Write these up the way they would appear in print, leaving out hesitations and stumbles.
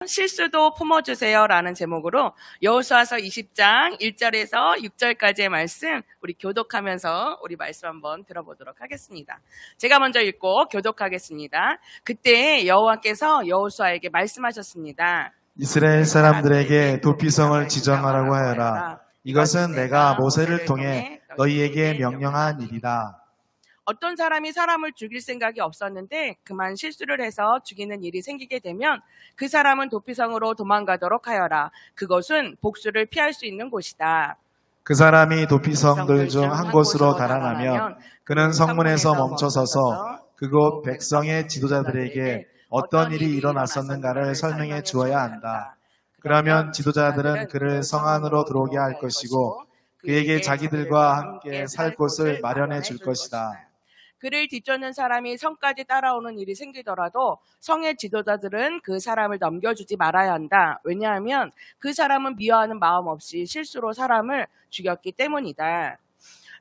실수도 품어주세요라는 제목으로 여호수아서 20장 1절에서 6절까지의 말씀 우리 교독하면서 우리 말씀 한번 들어보도록 하겠습니다. 제가 먼저 읽고 교독하겠습니다. 그때 여호와께서 여호수아에게 말씀하셨습니다. 이스라엘 사람들에게 도피성을 지정하라고 하여라. 이것은 내가 모세를 통해 너희에게 명령한 일이다. 어떤 사람이 사람을 죽일 생각이 없었는데 그만 실수를 해서 죽이는 일이 생기게 되면 그 사람은 도피성으로 도망가도록 하여라. 그것은 복수를 피할 수 있는 곳이다. 그 사람이 도피성들 중 한 곳으로 달아나면 그는 성문에서 멈춰서서 그곳 백성의 지도자들에게 어떤 일이 일어났었는가를 설명해 주어야 한다. 그러면 지도자들은 그를 성 안으로 들어오게 할 것이고 그에게 자기들과 함께 살 곳을 마련해 줄 것이다. 그를 뒤쫓는 사람이 성까지 따라오는 일이 생기더라도 성의 지도자들은 그 사람을 넘겨주지 말아야 한다. 왜냐하면 그 사람은 미워하는 마음 없이 실수로 사람을 죽였기 때문이다.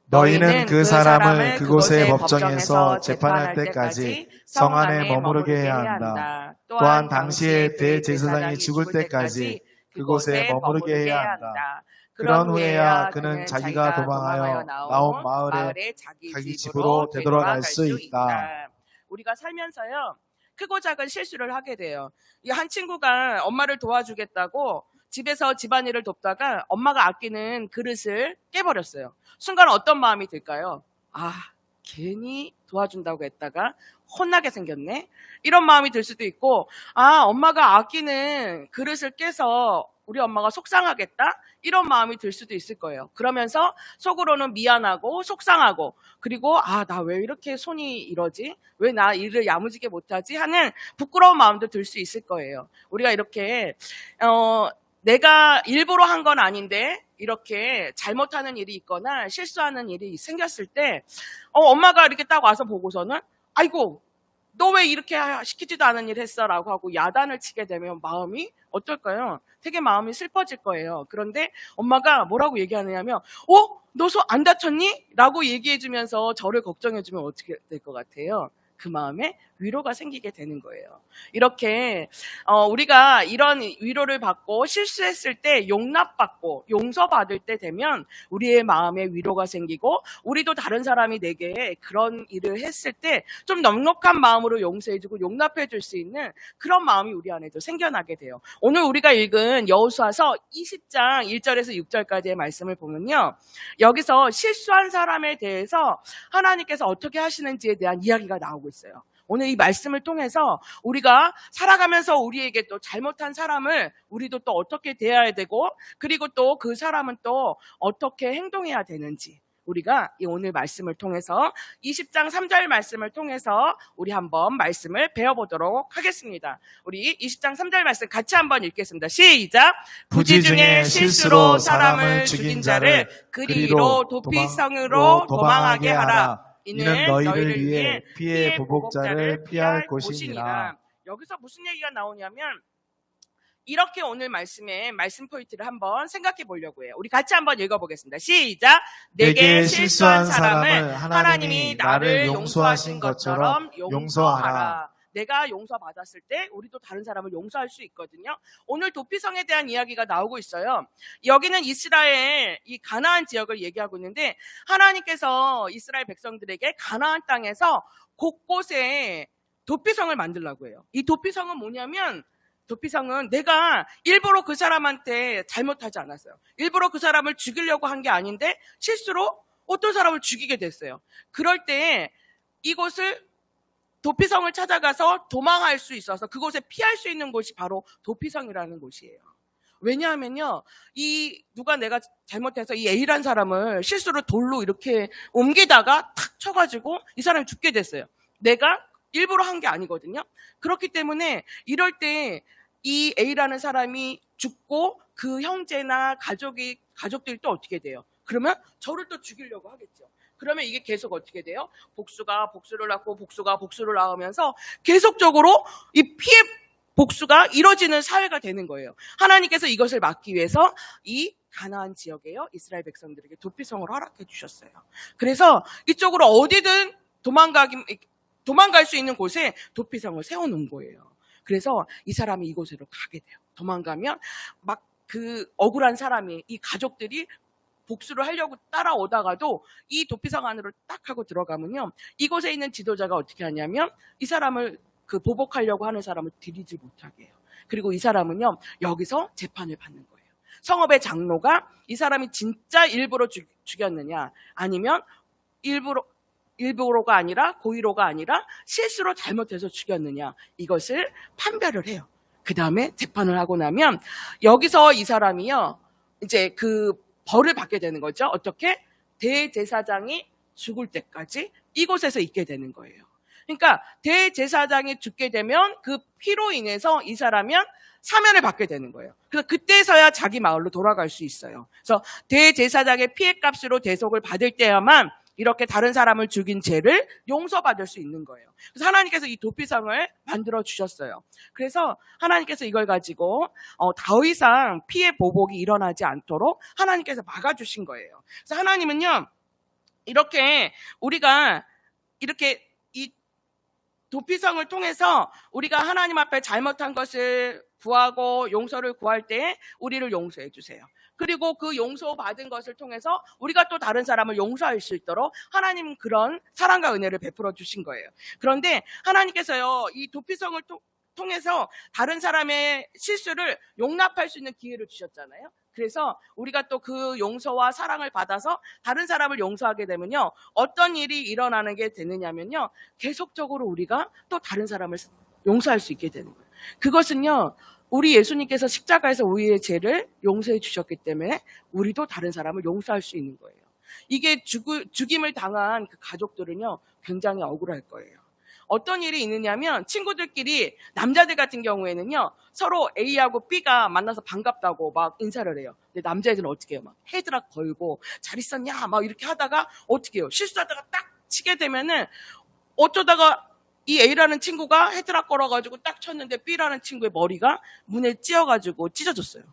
너희는 그 사람을 그곳의 법정에서 재판할 때까지 성 안에 머무르게 해야 한다. 또한 당시의 대제사장이 죽을 때까지 그곳에 머무르게 해야 한다. 그런 후에야 그는 자기가 도망하여 나온 마을에 자기 집으로 되돌아갈 수 있다. 우리가 살면서요, 크고 작은 실수를 하게 돼요. 이 한 친구가 엄마를 도와주겠다고 집에서 집안일을 돕다가 엄마가 아끼는 그릇을 깨버렸어요. 순간 어떤 마음이 들까요? 아, 괜히 도와준다고 했다가 혼나게 생겼네? 이런 마음이 들 수도 있고, 아, 엄마가 아끼는 그릇을 깨서 우리 엄마가 속상하겠다? 이런 마음이 들 수도 있을 거예요. 그러면서 속으로는 미안하고 속상하고, 그리고 아, 나 왜 이렇게 손이 이러지? 왜 나 일을 야무지게 못하지? 하는 부끄러운 마음도 들 수 있을 거예요. 우리가 이렇게 내가 일부러 한 건 아닌데 이렇게 잘못하는 일이 있거나 실수하는 일이 생겼을 때 엄마가 이렇게 딱 와서 보고서는 아이고, 너 왜 이렇게 시키지도 않은 일 했어? 라고 하고 야단을 치게 되면 마음이 어떨까요? 되게 마음이 슬퍼질 거예요. 그런데 엄마가 뭐라고 얘기하느냐면 너 손 안 다쳤니? 라고 얘기해주면서 저를 걱정해주면 어떻게 될 것 같아요? 그 마음에 위로가 생기게 되는 거예요. 이렇게 우리가 이런 위로를 받고 실수했을 때 용납받고 용서받을 때 되면 우리의 마음에 위로가 생기고 우리도 다른 사람이 내게 그런 일을 했을 때 좀 넉넉한 마음으로 용서해주고 용납해줄 수 있는 그런 마음이 우리 안에도 생겨나게 돼요. 오늘 우리가 읽은 여호수아서 20장 1절에서 6절까지의 말씀을 보면요, 여기서 실수한 사람에 대해서 하나님께서 어떻게 하시는지에 대한 이야기가 나오고 있어요. 오늘 이 말씀을 통해서 우리가 살아가면서 우리에게 또 잘못한 사람을 우리도 또 어떻게 대해야 되고, 그리고 또 그 사람은 또 어떻게 행동해야 되는지 우리가 이 오늘 말씀을 통해서 20장 3절 말씀을 통해서 우리 한번 말씀을 배워보도록 하겠습니다. 우리 20장 3절 말씀 같이 한번 읽겠습니다. 시작! 부지 중에 실수로 사람을 죽인 자를 그리로 도피성으로 도망하게 하라. 이는 너희를 위해 피해 보복자를 피할 곳이니라. 여기서 무슨 얘기가 나오냐면 이렇게 오늘 말씀의 말씀 포인트를 한번 생각해 보려고 해요. 우리 같이 한번 읽어보겠습니다. 시작! 내게 실수한 사람을 하나님이 나를 용서하신 것처럼 용서하라. 내가 용서받았을 때 우리도 다른 사람을 용서할 수 있거든요. 오늘 도피성에 대한 이야기가 나오고 있어요. 여기는 이스라엘, 이 가나안 지역을 얘기하고 있는데 하나님께서 이스라엘 백성들에게 가나안 땅에서 곳곳에 도피성을 만들라고 해요. 이 도피성은 뭐냐면, 도피성은 내가 일부러 그 사람한테 잘못하지 않았어요. 일부러 그 사람을 죽이려고 한 게 아닌데 실수로 어떤 사람을 죽이게 됐어요. 그럴 때 이곳을 도피성을 찾아가서 도망할 수 있어서 그곳에 피할 수 있는 곳이 바로 도피성이라는 곳이에요. 왜냐하면요, 누가 내가 잘못해서 이 A라는 사람을 실수로 돌로 이렇게 옮기다가 탁 쳐가지고 이 사람이 죽게 됐어요. 내가 일부러 한 게 아니거든요. 그렇기 때문에 이럴 때 이 A라는 사람이 죽고 그 형제나 가족들이 또 어떻게 돼요? 그러면 저를 또 죽이려고 하겠죠. 그러면 이게 계속 어떻게 돼요? 복수가 복수를 낳고 복수가 복수를 낳으면서 계속적으로 이 피해 복수가 이루어지는 사회가 되는 거예요. 하나님께서 이것을 막기 위해서 이 가나안 지역에요, 이스라엘 백성들에게 도피성을 허락해 주셨어요. 그래서 이쪽으로 어디든 도망갈 수 있는 곳에 도피성을 세워놓은 거예요. 그래서 이 사람이 이곳으로 가게 돼요. 도망가면 막 그 억울한 사람이, 이 가족들이 복수를 하려고 따라오다가도 이 도피성 안으로 딱 하고 들어가면요, 이곳에 있는 지도자가 어떻게 하냐면 이 사람을 그 보복하려고 하는 사람을 들이지 못하게 해요. 그리고 이 사람은요, 여기서 재판을 받는 거예요. 성읍의 장로가 이 사람이 진짜 일부러 죽였느냐, 아니면 일부러가 아니라 고의로가 아니라 실수로 잘못해서 죽였느냐, 이것을 판별을 해요. 그 다음에 재판을 하고 나면 여기서 이 사람이요, 이제 그 벌을 받게 되는 거죠. 어떻게? 대제사장이 죽을 때까지 이곳에서 있게 되는 거예요. 그러니까 대제사장이 죽게 되면 그 피로 인해서 이 사람은 사면을 받게 되는 거예요. 그래서 그때서야 자기 마을로 돌아갈 수 있어요. 그래서 대제사장의 피해값으로 대속을 받을 때야만 이렇게 다른 사람을 죽인 죄를 용서받을 수 있는 거예요. 그래서 하나님께서 이 도피성을 만들어 주셨어요. 그래서 하나님께서 이걸 가지고 더 이상 피해 보복이 일어나지 않도록 하나님께서 막아주신 거예요. 그래서 하나님은요, 이렇게 우리가 이렇게 이 도피성을 통해서 우리가 하나님 앞에 잘못한 것을 구하고 용서를 구할 때 우리를 용서해 주세요. 그리고 그 용서받은 것을 통해서 우리가 또 다른 사람을 용서할 수 있도록 하나님은 그런 사랑과 은혜를 베풀어 주신 거예요. 그런데 하나님께서요, 이 도피성을 통해서 다른 사람의 실수를 용납할 수 있는 기회를 주셨잖아요. 그래서 우리가 또 그 용서와 사랑을 받아서 다른 사람을 용서하게 되면요, 어떤 일이 일어나는 게 되느냐면요, 계속적으로 우리가 또 다른 사람을 용서할 수 있게 되는 거예요. 그것은요, 우리 예수님께서 십자가에서 우리의 죄를 용서해 주셨기 때문에 우리도 다른 사람을 용서할 수 있는 거예요. 이게 죽임을 당한 그 가족들은요, 굉장히 억울할 거예요. 어떤 일이 있느냐면 친구들끼리, 남자들 같은 경우에는요, 서로 A하고 B가 만나서 반갑다고 막 인사를 해요. 근데 남자애들은 어떻게 해요? 막 헤드락 걸고 잘 있었냐 막 이렇게 하다가 어떻게 해요? 실수하다가 딱 치게 되면은 어쩌다가 이 A라는 친구가 헤드락 걸어가지고 딱 쳤는데 B라는 친구의 머리가 문에 찧어가지고 찢어졌어요.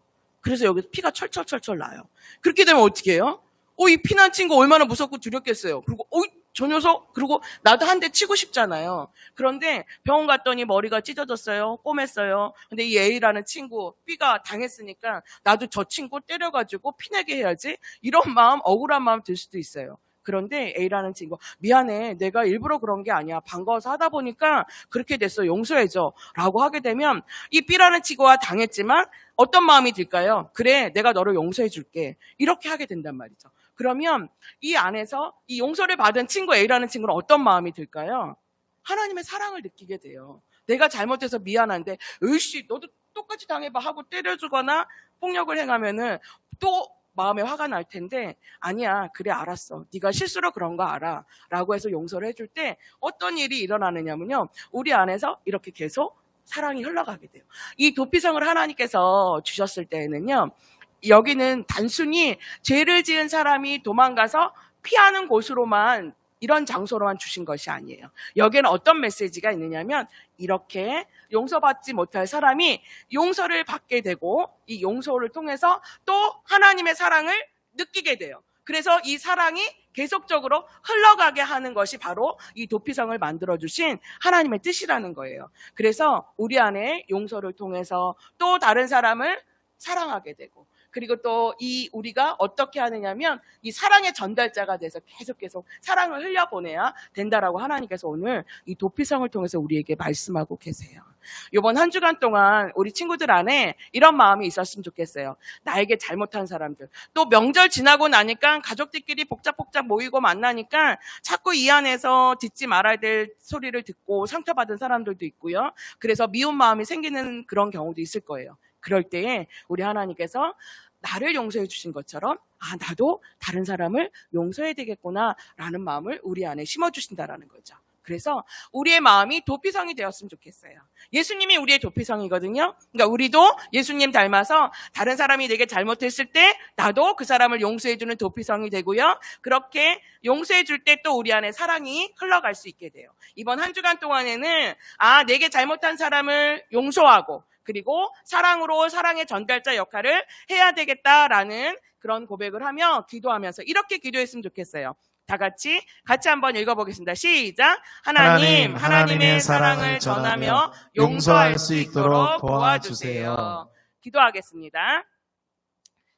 그래서 여기서 피가 철철철철 나요. 그렇게 되면 어떻게 해요? 이 피난 친구 얼마나 무섭고 두렵겠어요. 그리고 저 녀석, 그리고 나도 한 대 치고 싶잖아요. 그런데 병원 갔더니 머리가 찢어졌어요. 꼬맸어요. 근데 이 A라는 친구, B가 당했으니까 나도 저 친구 때려가지고 피내게 해야지. 이런 마음, 억울한 마음 들 수도 있어요. 그런데 A라는 친구, 미안해, 내가 일부러 그런 게 아니야, 반가워서 하다 보니까 그렇게 됐어, 용서해줘 라고 하게 되면 이 B라는 친구가 당했지만 어떤 마음이 들까요? 그래, 내가 너를 용서해 줄게, 이렇게 하게 된단 말이죠. 그러면 이 안에서 이 용서를 받은 친구 A라는 친구는 어떤 마음이 들까요? 하나님의 사랑을 느끼게 돼요. 내가 잘못해서 미안한데 으이씨 너도 똑같이 당해봐 하고 때려주거나 폭력을 행하면은 또 마음에 화가 날 텐데, 아니야, 그래, 알았어, 네가 실수로 그런 거 알아 라고 해서 용서를 해줄 때 어떤 일이 일어나느냐면요, 우리 안에서 이렇게 계속 사랑이 흘러가게 돼요. 이 도피성을 하나님께서 주셨을 때에는요, 여기는 단순히 죄를 지은 사람이 도망가서 피하는 곳으로만, 이런 장소로만 주신 것이 아니에요. 여기에는 어떤 메시지가 있느냐면, 이렇게 용서받지 못할 사람이 용서를 받게 되고 이 용서를 통해서 또 하나님의 사랑을 느끼게 돼요. 그래서 이 사랑이 계속적으로 흘러가게 하는 것이 바로 이 도피성을 만들어주신 하나님의 뜻이라는 거예요. 그래서 우리 안에 용서를 통해서 또 다른 사람을 사랑하게 되고, 그리고 또 우리가 어떻게 하느냐면 이 사랑의 전달자가 돼서 계속 사랑을 흘려보내야 된다라고 하나님께서 오늘 이 도피성을 통해서 우리에게 말씀하고 계세요. 이번 한 주간 동안 우리 친구들 안에 이런 마음이 있었으면 좋겠어요. 나에게 잘못한 사람들, 또 명절 지나고 나니까 가족들끼리 복잡복잡 모이고 만나니까 자꾸 이 안에서 듣지 말아야 될 소리를 듣고 상처받은 사람들도 있고요. 그래서 미운 마음이 생기는 그런 경우도 있을 거예요. 그럴 때에 우리 하나님께서 나를 용서해 주신 것처럼 나도 다른 사람을 용서해야 되겠구나 라는 마음을 우리 안에 심어주신다라는 거죠. 그래서 우리의 마음이 도피성이 되었으면 좋겠어요. 예수님이 우리의 도피성이거든요. 그러니까 우리도 예수님 닮아서 다른 사람이 내게 잘못했을 때 나도 그 사람을 용서해 주는 도피성이 되고요. 그렇게 용서해 줄 때 또 우리 안에 사랑이 흘러갈 수 있게 돼요. 이번 한 주간 동안에는 내게 잘못한 사람을 용서하고, 그리고 사랑으로 사랑의 전달자 역할을 해야 되겠다라는 그런 고백을 하며 기도하면서 이렇게 기도했으면 좋겠어요. 다 같이 한번 읽어보겠습니다. 시작. 하나님, 하나님의 사랑을 전하며 용서할 수 있도록 도와주세요. 기도하겠습니다.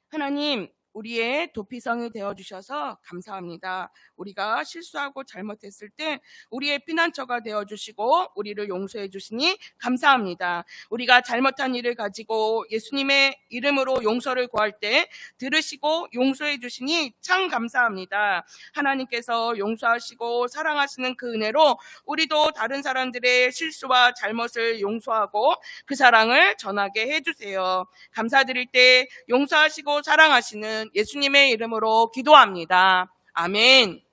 하나님, 우리의 도피성이 되어주셔서 감사합니다. 우리가 실수하고 잘못했을 때 우리의 피난처가 되어주시고 우리를 용서해 주시니 감사합니다. 우리가 잘못한 일을 가지고 예수님의 이름으로 용서를 구할 때 들으시고 용서해 주시니 참 감사합니다. 하나님께서 용서하시고 사랑하시는 그 은혜로 우리도 다른 사람들의 실수와 잘못을 용서하고 그 사랑을 전하게 해주세요. 감사드릴 때 용서하시고 사랑하시는 예수님의 이름으로 기도합니다. 아멘.